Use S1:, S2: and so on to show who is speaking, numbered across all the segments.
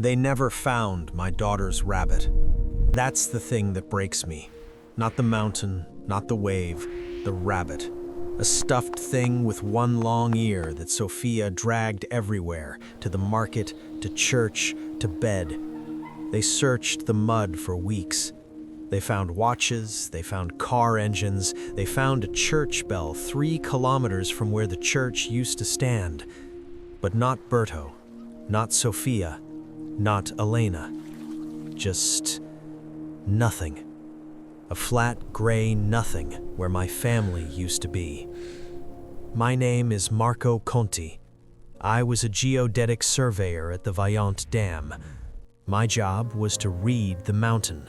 S1: They never found my daughter's rabbit. That's the thing that breaks me. Not the mountain, not the wave, the rabbit. A stuffed thing with one long ear that Sophia dragged everywhere, to the market, to church, to bed. They searched the mud for weeks. They found watches, they found car engines, they found a church bell 3 kilometers from where the church used to stand. But not Berto, not Sophia, not Elena. Just nothing. A flat gray nothing where my family used to be. My name is Marco Conti. I was a geodetic surveyor at the Vajont Dam. My job was to read the mountain.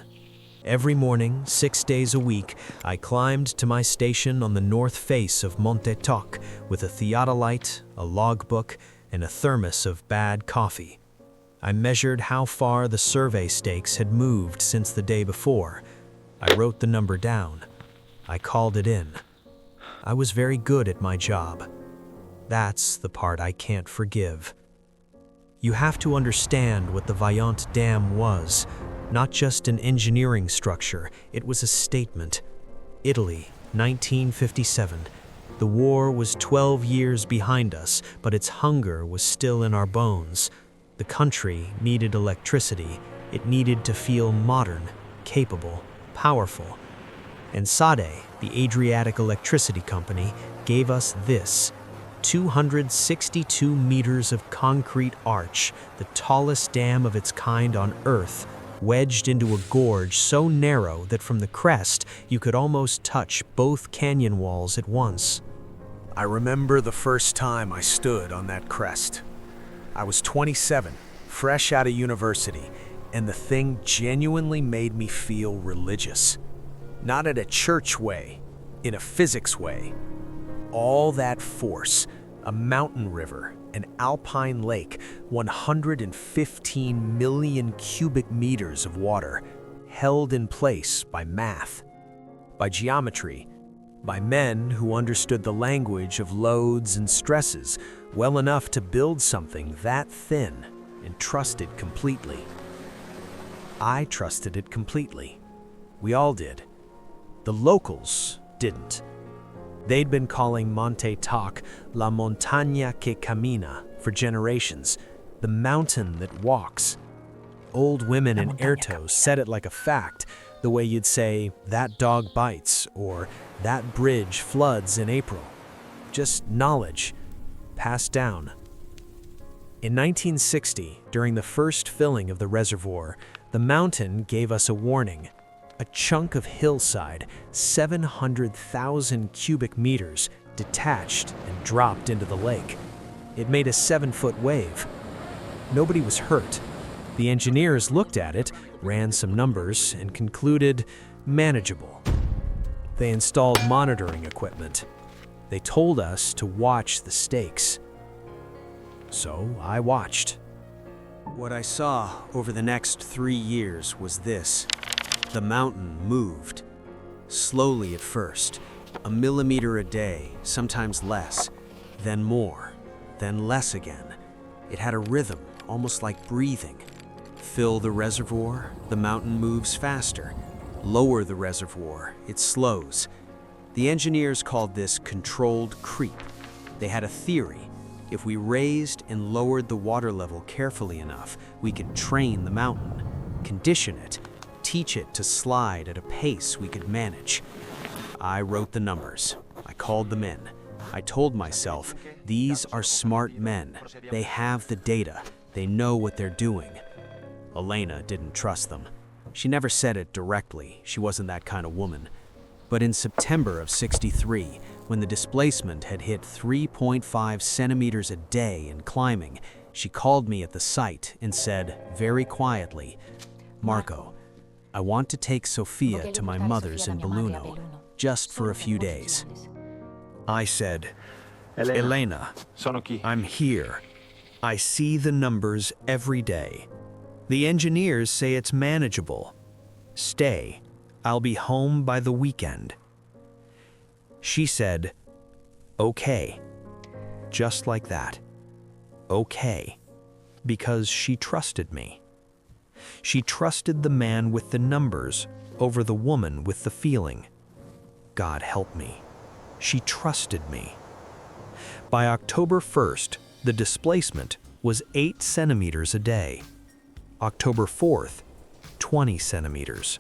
S1: Every morning, 6 days a week, I climbed to my station on the north face of Monte Toc with a theodolite, a logbook, and a thermos of bad coffee. I measured how far the survey stakes had moved since the day before. I wrote the number down. I called it in. I was very good at my job. That's the part I can't forgive. You have to understand what the Vajont Dam was. Not just an engineering structure, it was a statement. Italy, 1957. The war was 12 years behind us, but its hunger was still in our bones. The country needed electricity. It needed to feel modern, capable, powerful. And Sade, the Adriatic Electricity Company, gave us this: 262 meters of concrete arch, the tallest dam of its kind on Earth, wedged into a gorge so narrow that from the crest you could almost touch both canyon walls at once. I remember the first time I stood on that crest. I was 27, fresh out of university, and the thing genuinely made me feel religious. Not in a church way, in a physics way. All that force, a mountain river, an alpine lake, 115 million cubic meters of water, held in place by math, by geometry, by men who understood the language of loads and stresses well enough to build something that thin and trust it completely. I trusted it completely. We all did. The locals didn't. They'd been calling Monte Toc La Montaña que Camina for generations, the mountain that walks. Old women in Erto said it like a fact, the way you'd say, that dog bites, or that bridge floods in April. Just knowledge, passed down. In 1960, during the first filling of the reservoir, the mountain gave us a warning. A chunk of hillside, 700,000 cubic meters, detached and dropped into the lake. It made a 7-foot wave. Nobody was hurt. The engineers looked at it, ran some numbers, and concluded manageable. They installed monitoring equipment. They told us to watch the stakes. So I watched. What I saw over the next 3 years was this. The mountain moved. Slowly at first, a millimeter a day, sometimes less, then more, then less again. It had a rhythm, almost like breathing. Fill the reservoir, the mountain moves faster. Lower the reservoir, it slows. The engineers called this controlled creep. They had a theory. If we raised and lowered the water level carefully enough, we could train the mountain, condition it, teach it to slide at a pace we could manage. I wrote the numbers. I called them in. I told myself, these are smart men. They have the data. They know what they're doing. Elena didn't trust them. She never said it directly. She wasn't that kind of woman. But in September of '63, when the displacement had hit 3.5 centimeters a day in climbing, she called me at the site and said, very quietly, "Marco, I want to take Sophia to my mother's in Belluno, just for a few days." I said, "Elena, I'm here. I see the numbers every day. The engineers say it's manageable. Stay. I'll be home by the weekend." She said, "Okay." Just like that. Okay. Because she trusted me. She trusted the man with the numbers over the woman with the feeling. God help me. She trusted me. By October 1st, the displacement was 8 centimeters a day. October 4th, 20 centimeters.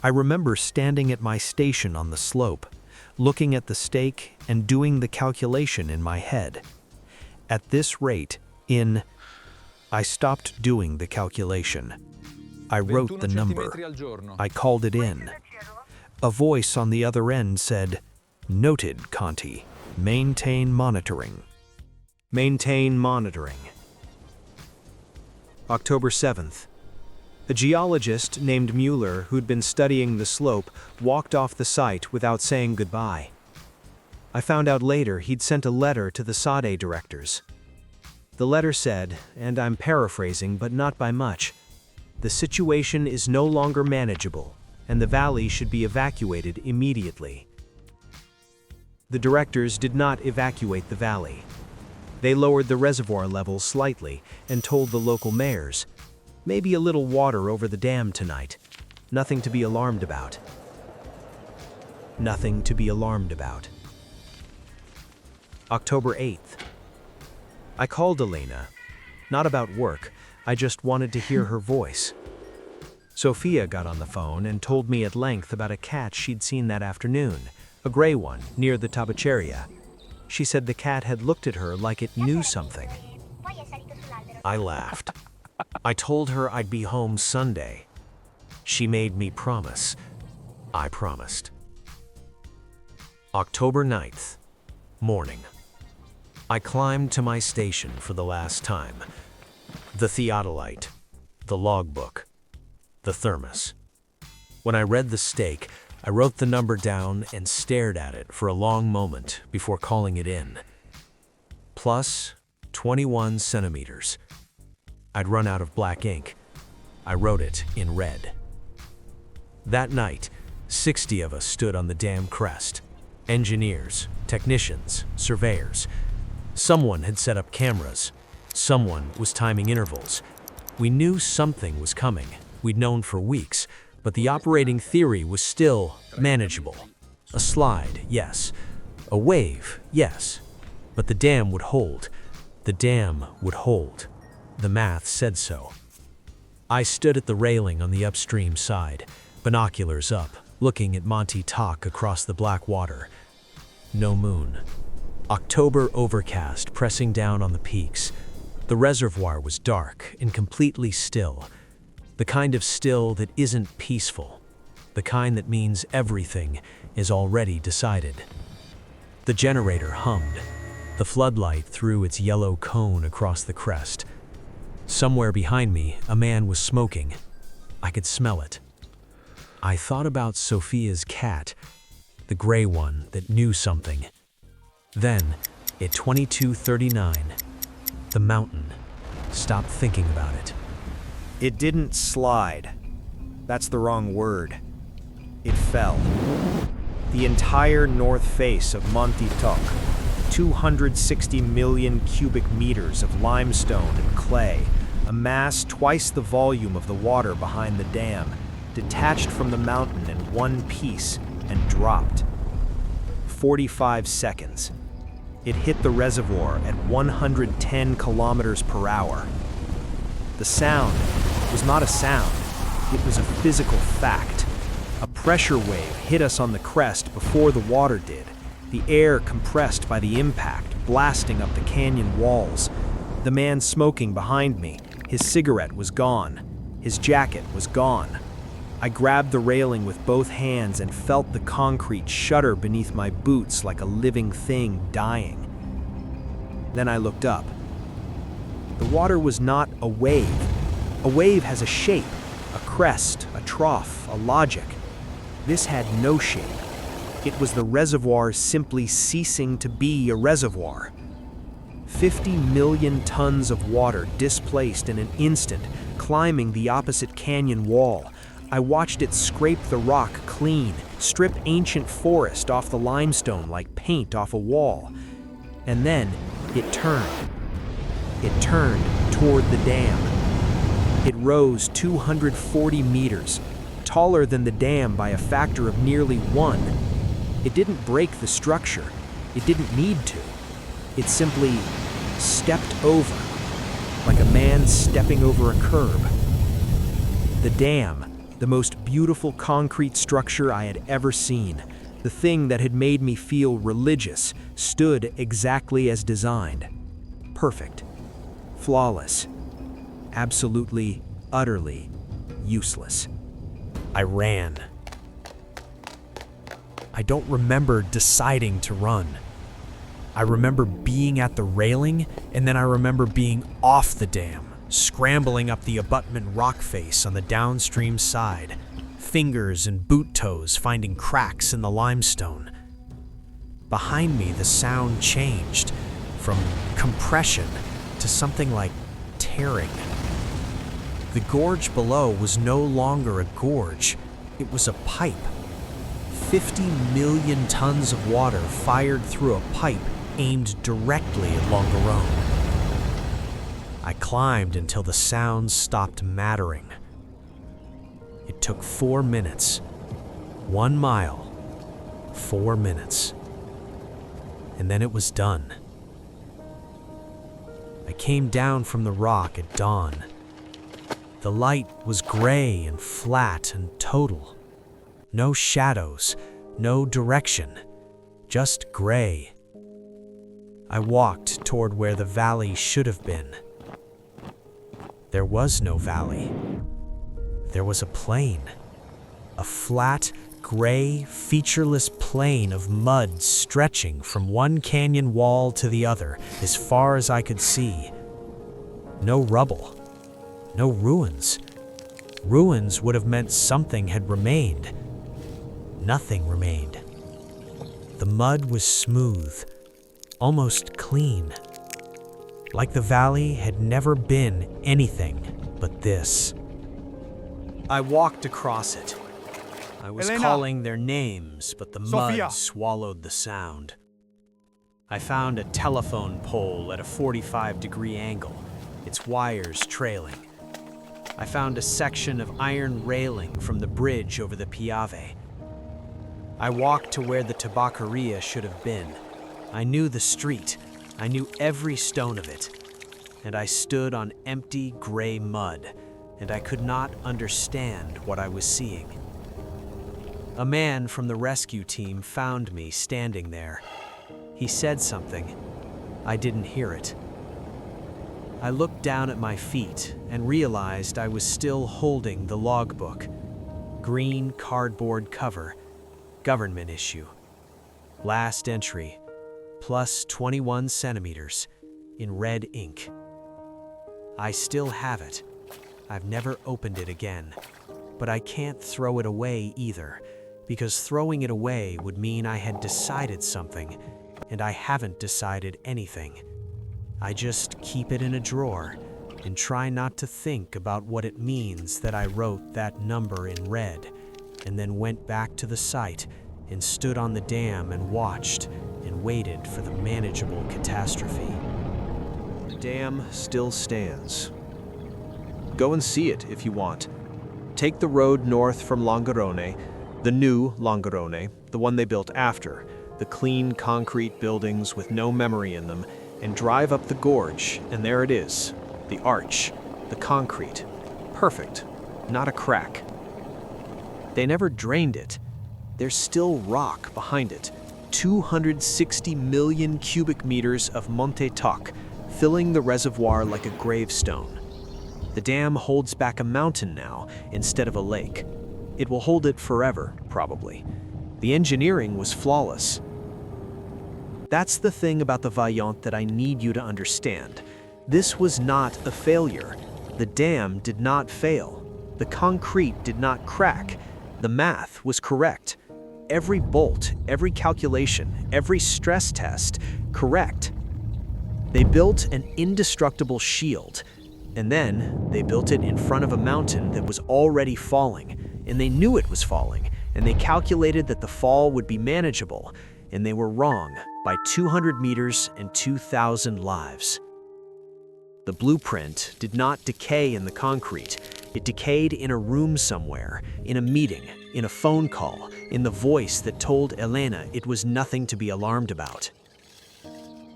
S1: I remember standing at my station on the slope, looking at the stake and doing the calculation in my head. At this rate, I stopped doing the calculation. I wrote the number. I called it in. A voice on the other end said, "Noted, Conti. Maintain monitoring." Maintain monitoring. October 7th. A geologist named Mueller, who'd been studying the slope, walked off the site without saying goodbye. I found out later he'd sent a letter to the SADE directors. The letter said, and I'm paraphrasing but not by much, "The situation is no longer manageable, and the valley should be evacuated immediately." The directors did not evacuate the valley. They lowered the reservoir level slightly and told the local mayors, "Maybe a little water over the dam tonight. Nothing to be alarmed about." Nothing to be alarmed about. October 8th. I called Elena. Not about work, I just wanted to hear her voice. Sophia got on the phone and told me at length about a cat she'd seen that afternoon, a gray one, near the tabaceria. She said the cat had looked at her like it knew something. I laughed. I told her I'd be home Sunday. She made me promise. I promised. October 9th, morning. I climbed to my station for the last time. The theodolite, the logbook, the thermos. When I read the stake, I wrote the number down and stared at it for a long moment before calling it in. Plus 21 centimeters. I'd run out of black ink. I wrote it in red. That night, 60 of us stood on the dam crest. Engineers, technicians, surveyors. Someone had set up cameras. Someone was timing intervals. We knew something was coming. We'd known for weeks, but the operating theory was still manageable. A slide, yes. A wave, yes. But the dam would hold. The dam would hold. The math said so. I stood at the railing on the upstream side, binoculars up, looking at Monte Toc across the black water. No moon. October overcast pressing down on the peaks. The reservoir was dark and completely still. The kind of still that isn't peaceful. The kind that means everything is already decided. The generator hummed. The floodlight threw its yellow cone across the crest. Somewhere behind me, a man was smoking. I could smell it. I thought about Sophia's cat, the gray one that knew something. Then, at 22:39, the mountain stopped thinking about it. It didn't slide. That's the wrong word. It fell. The entire north face of Monte Toc, 260 million cubic meters of limestone and clay, a mass twice the volume of the water behind the dam, detached from the mountain in one piece and dropped. 45 seconds. It hit the reservoir at 110 kilometers per hour. The sound was not a sound, it was a physical fact. A pressure wave hit us on the crest before the water did, the air compressed by the impact, blasting up the canyon walls. The man smoking behind me, his cigarette was gone. His jacket was gone. I grabbed the railing with both hands and felt the concrete shudder beneath my boots like a living thing dying. Then I looked up. The water was not a wave. A wave has a shape, a crest, a trough, a logic. This had no shape. It was the reservoir simply ceasing to be a reservoir. 50 million tons of water displaced in an instant, climbing the opposite canyon wall. I watched it scrape the rock clean, strip ancient forest off the limestone like paint off a wall. And then it turned. It turned toward the dam. It rose 240 meters, taller than the dam by a factor of nearly 1. It didn't break the structure. It didn't need to. It simply stepped over, like a man stepping over a curb. The dam, the most beautiful concrete structure I had ever seen, the thing that had made me feel religious, stood exactly as designed. Perfect. Flawless. Absolutely, utterly useless. I ran. I don't remember deciding to run. I remember being at the railing, and then I remember being off the dam, scrambling up the abutment rock face on the downstream side, fingers and boot toes finding cracks in the limestone. Behind me, the sound changed from compression to something like tearing. The gorge below was no longer a gorge, it was a pipe. 50 million tons of water fired through a pipe aimed directly at Longarone. I climbed until the sounds stopped mattering. It took 4 minutes. 1 mile. 4 minutes. And then it was done. I came down from the rock at dawn. The light was gray and flat and total. No shadows, no direction, just gray. I walked toward where the valley should have been. There was no valley. There was a plain. A flat, gray, featureless plain of mud stretching from one canyon wall to the other as far as I could see. No rubble. No ruins. Ruins would have meant something had remained. Nothing remained. The mud was smooth, almost clean. Like the valley had never been anything but this. I walked across it. I was calling their names, but the mud swallowed the sound. I found a telephone pole at a 45-degree angle, its wires trailing. I found a section of iron railing from the bridge over the Piave. I walked to where the tabacaria should have been. I knew the street. I knew every stone of it. And I stood on empty gray mud, and I could not understand what I was seeing. A man from the rescue team found me standing there. He said something. I didn't hear it. I looked down at my feet and realized I was still holding the logbook. Green cardboard cover, government issue. Last entry, plus 21 centimeters, in red ink. I still have it. I've never opened it again, but I can't throw it away either, because throwing it away would mean I had decided something, and I haven't decided anything. I just keep it in a drawer and try not to think about what it means that I wrote that number in red, and then went back to the site and stood on the dam and watched and waited for the manageable catastrophe. The dam still stands. Go and see it if you want. Take the road north from Longarone, the new Longarone, the one they built after, the clean concrete buildings with no memory in them, and drive up the gorge, and there it is, the arch, the concrete. Perfect, not a crack. They never drained it. There's still rock behind it, 260 million cubic meters of Monte Toc, filling the reservoir like a gravestone. The dam holds back a mountain now instead of a lake. It will hold it forever, probably. The engineering was flawless. That's the thing about the Vajont that I need you to understand. This was not a failure. The dam did not fail. The concrete did not crack. The math was correct. Every bolt, every calculation, every stress test, correct. They built an indestructible shield, and then they built it in front of a mountain that was already falling, and they knew it was falling, and they calculated that the fall would be manageable, and they were wrong by 200 meters and 2,000 lives. The blueprint did not decay in the concrete. It decayed in a room somewhere, in a meeting, in a phone call, in the voice that told Elena it was nothing to be alarmed about.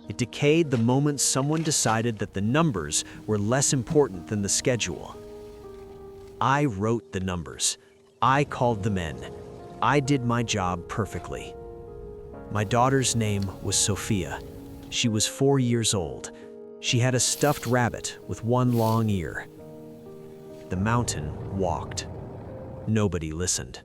S1: It decayed the moment someone decided that the numbers were less important than the schedule. I wrote the numbers. I called them in. I did my job perfectly. My daughter's name was Sophia. She was 4 years old. She had a stuffed rabbit with one long ear. The mountain walked. Nobody listened.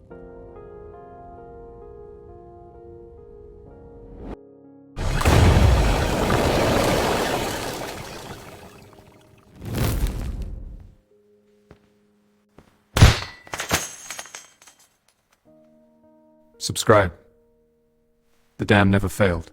S2: Subscribe. The dam never failed.